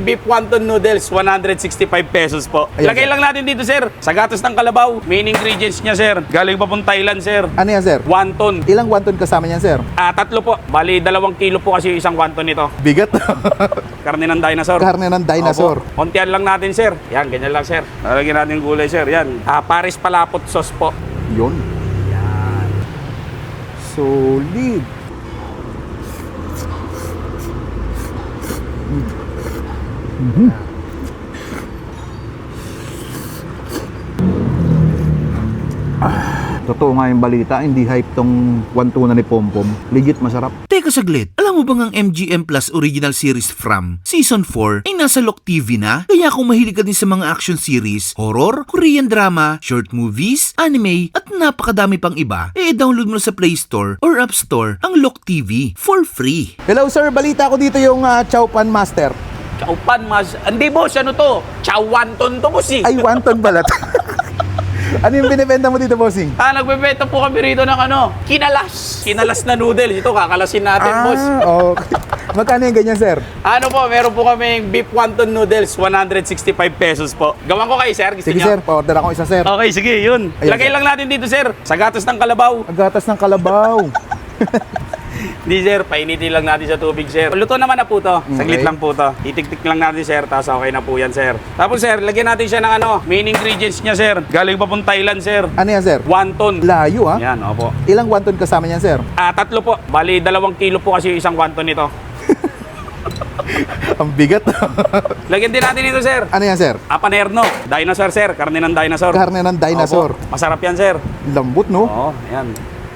Beef wonton noodles, 165 pesos po. Ayan, Lagay sir. lang natin dito, sir. Sa gatas ng kalabaw. Main ingredients niya, sir. Galing pa pong Thailand, sir. Ano yan, sir? Wonton. Ilang wonton kasama niyan, sir? Tatlo po. Bali, 2 kilo po kasi yung isang wonton nito. Bigat. Karne ng dinosaur. Karne ng dinosaur. Opo. Kontian lang natin, sir. Yan, ganyan lang, sir. Lalagyan natin yung gulay, sir. Yan. Paris palapot sauce po. Yun. Yan. Solid. Totoo nga yung balita, hindi hype tong wantunan ni Pompom. Legit masarap. Teka saglit, alam mo bang ang MGM Plus Original Series From Season 4 ay nasa Lock TV na? Kaya kung mahilig ka din sa mga action series, horror, Korean drama, short movies, anime, at napakadami pang iba, download mo sa Play Store or App Store ang Lock TV for free. Hello sir, balita ko dito yung Chow Pan Master. Chow pan, mas. Hindi, boss. Ano to? Chow wonton to, boss, eh. Ay, wonton balat. Ano yung binibenta mo dito, bossing? Nagbebenta po kami rito ng kinalas. Kinalas na noodles. Ito, kakalasin natin, boss. Okay. Magkano yung ganyan, sir? Ano po, meron po kami beef wonton noodles, 165 pesos po. Gawan ko kayo, sir. Gusto Sige, niyo? sir. Pa-order ako isa, sir. Okay, sige, yun. Ayan, Lagay sir. lang natin dito, sir. Sa gatas ng kalabaw. Agatas ng kalabaw. Hindi, sir. Painitin lang natin sa tubig, sir. Luto naman na po to. Saglit Okay. lang po to. Itik-tik lang natin, sir. Tapos okay na po yan, sir. Tapos, sir, lagyan natin siya ng main ingredients niya, sir. Galing pa pong Thailand, sir. Ano yan, sir? Wonton. Layo, ha? Yan, opo. Ilang wonton kasama niyan, sir? Tatlo po. Bali, 2 kilo po kasi yung isang wonton nito. Ang bigat. Lagyan din natin ito, sir. Ano yan, sir? Panerno. Dinosaur, sir. Karne ng dinosaur. Karne ng dinosaur. Opo. Masarap yan, sir. Lambot, no? Oo, yan.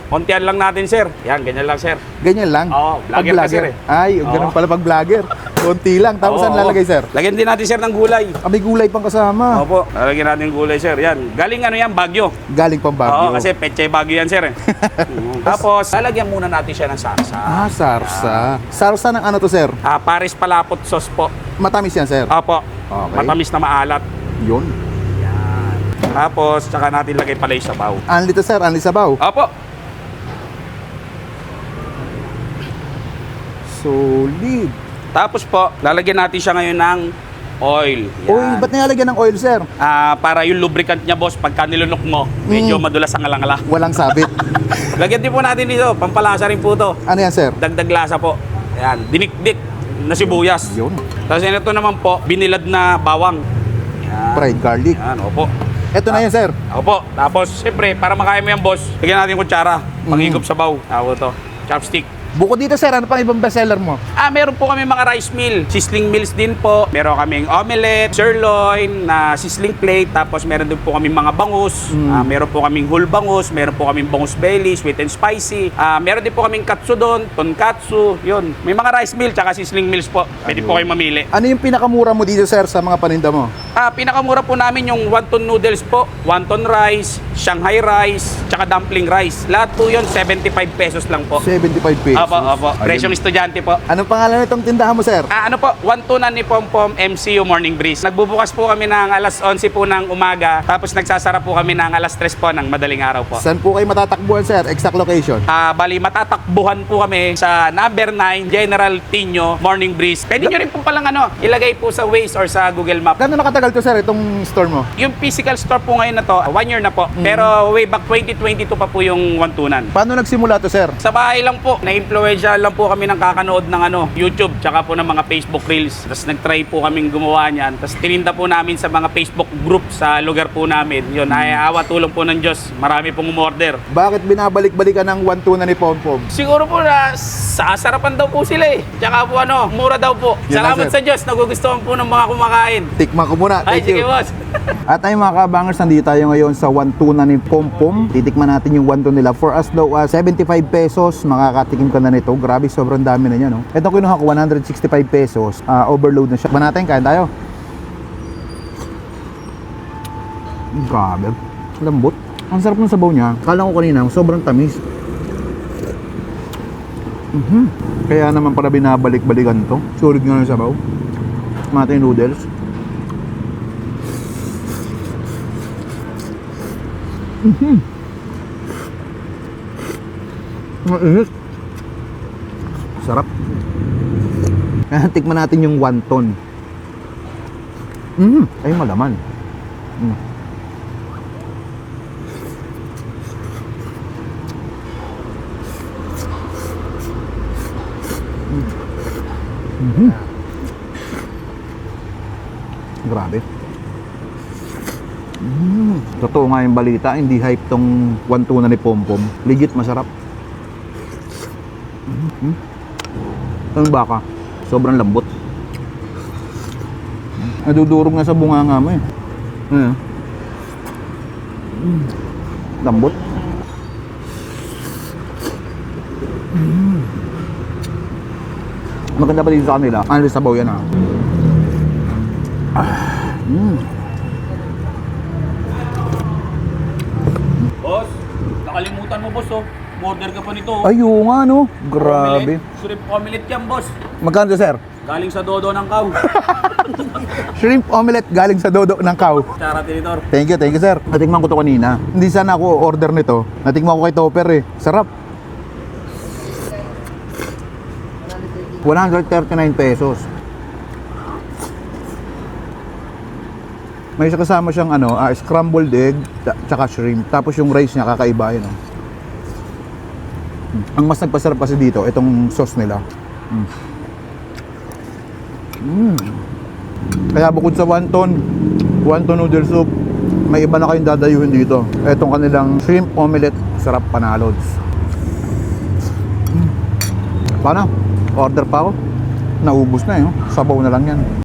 Kontian lang natin, sir. Yan, ganyan lang, sir. Ganyan lang? Oo, vlogger ka, sir, eh. Ay, ganun Oo. pala pag vlogger. Konti lang. Tapos Oo, saan lalagay, sir? Lagyan din natin, sir, ng gulay. May gulay pang kasama. Opo, lalagyan natin ng gulay, sir. Yan. Galing yan, Baguio. Galing pang Baguio. Oo, kasi Pechay Baguio yan, sir. Tapos, lalagyan muna natin siya ng sarsa. Sarsa. Sarsa ng ano to, sir? Paris palapot sauce po. Matamis yan, sir. Opo. Okay. Matamis na maalat. Yun. Tapos, tsaka natin lagay pala yung sabaw. Anli to, sir. Anli sabaw. Opo. Solid. Tapos po, lalagyan natin siya ngayon ng oil. Yan. Oil, ba't nilalagyan ng oil, sir? Para yung lubricant niya, boss, pagka nilunok mo, medyo madulas ang alangala. Walang sabit. Lagyan din po natin dito, pampalasa rin po to. Ano yan, sir? Dagdag lasa po. Ayan, dinikdik na sibuyas. Yun. Tapos ito naman po, binilad na bawang. Yan. Fried garlic. Yan, opo. Ito na yan, sir. Opo. Tapos, siyempre, para makaya mo yan, boss, lagyan natin yung kutsara. Panghigop sa baw. Tawag to. Chopstick. Bukod dito, sir, ano pang ibang bestseller mo? Meron po kami mga rice meal. Sizzling meals din po. Meron kaming omelette, sirloin, na sizzling plate. Tapos meron din po kaming mga bangus. Meron po kaming whole bangus. Meron po kaming bangus belly, sweet and spicy. Meron din po kaming katsudon, tonkatsu. Yun. May mga rice meal tsaka sizzling meals po. Pwede po kayo mamili. Ano yung pinakamura mo dito, sir, sa mga paninda mo? Pinakamura po namin yung wonton noodles po, wonton rice, Shanghai rice, tsaka dumpling rice. Lahat po yun, 75 pesos lang po. 75 pesos. Opo. Presyong estudyante po. Anong pangalan nitong tindahan mo, sir? Ano po, wontonan ni Pompom MCU Morning Breeze. Nagbubukas po kami ng alas 11 po ng umaga, tapos nagsasara po kami ng alas 3 po ng madaling araw po. Saan po kayo matatakbuhan, sir? Exact location? Bali, matatakbuhan po kami sa number 9, General Tino Morning Breeze. Pwede nyo rin po palang ilagay po sa Waze or sa Google Map. Gano'n nakatagal to, sir, itong store mo? Yung physical store po ngayon na to, 1 year na po. Pero way back 2022 pa po yung wontonan. Paano nagsimula to, sir? Sa bahay lang po, na-influensya lang po kami ng kakanood ng YouTube, tsaka po ng mga Facebook Reels. Tapos nag-try po kaming gumawa niyan. Tapos tininda po namin sa mga Facebook group sa lugar po namin. Yun, ay awa tulong po ng Diyos. Marami pong umorder. Bakit binabalik-balikan ng wantunan ni Pompom? Siguro po na sasarapan daw po sila eh. Tsaka po mura daw po. Yan lang, Salamat sir. sa Diyos, nagugustuhan po ng mga kumakain. Tikman ko muna. Ay, Thank sige you. boss. At ay mga kabangers, nandito tayo ngayon sa wantunan ni Pompom. Titikman natin yung wanton nila. For us daw, 75 pesos. Makakatikim ka na nito. Grabe, sobrang dami na niya, no? Ito kinuha ko, 165 pesos. Overload na siya. Tikman natin, kain tayo. Grabe. Lambot. Ang sarap ng sabaw niya. Kala ko kanina, sobrang tamis. Kaya naman para binabalik-balikan to. Solid nga ng sabaw. Mata yung noodles. Mainit. Sarap. Tikman natin yung wonton. Ay, malaman. Grabe. Totoo nga yung balita, hindi hype tong one-tuna ni Pompom. Legit masarap. Ang baka, sobrang lambot. Nadudurog na sa bunganga mo eh. Ayan. Lambot. Maganda pa dito sa kanila. Ano sabaw yan ah. Boss, nakalimutan mo boss oh. Order ka pa nito. Ay, oo nga no. Grabe. Shrimp omelette yan boss. Magkano to, sir? Galing sa Dodo ng Cow. Shrimp omelette galing sa Dodo ng Cow. Tsara, Tinitor. Thank you sir. Natikman ko to kanina. Hindi sana ako order nito. Natikman ko kay Topper eh. Sarap. 139 pesos. May kasama siyang scrambled egg tsaka shrimp. Tapos yung rice niya kakaiba yun. Ang mas nagpasarap kasi dito, itong sauce nila. Kaya bukod sa wonton noodle soup, may iba na kayong dadayuhin dito. Itong kanilang shrimp omelette, sarap panalods. Paano? Order pa ako. Naubos na sabaw na lang yan.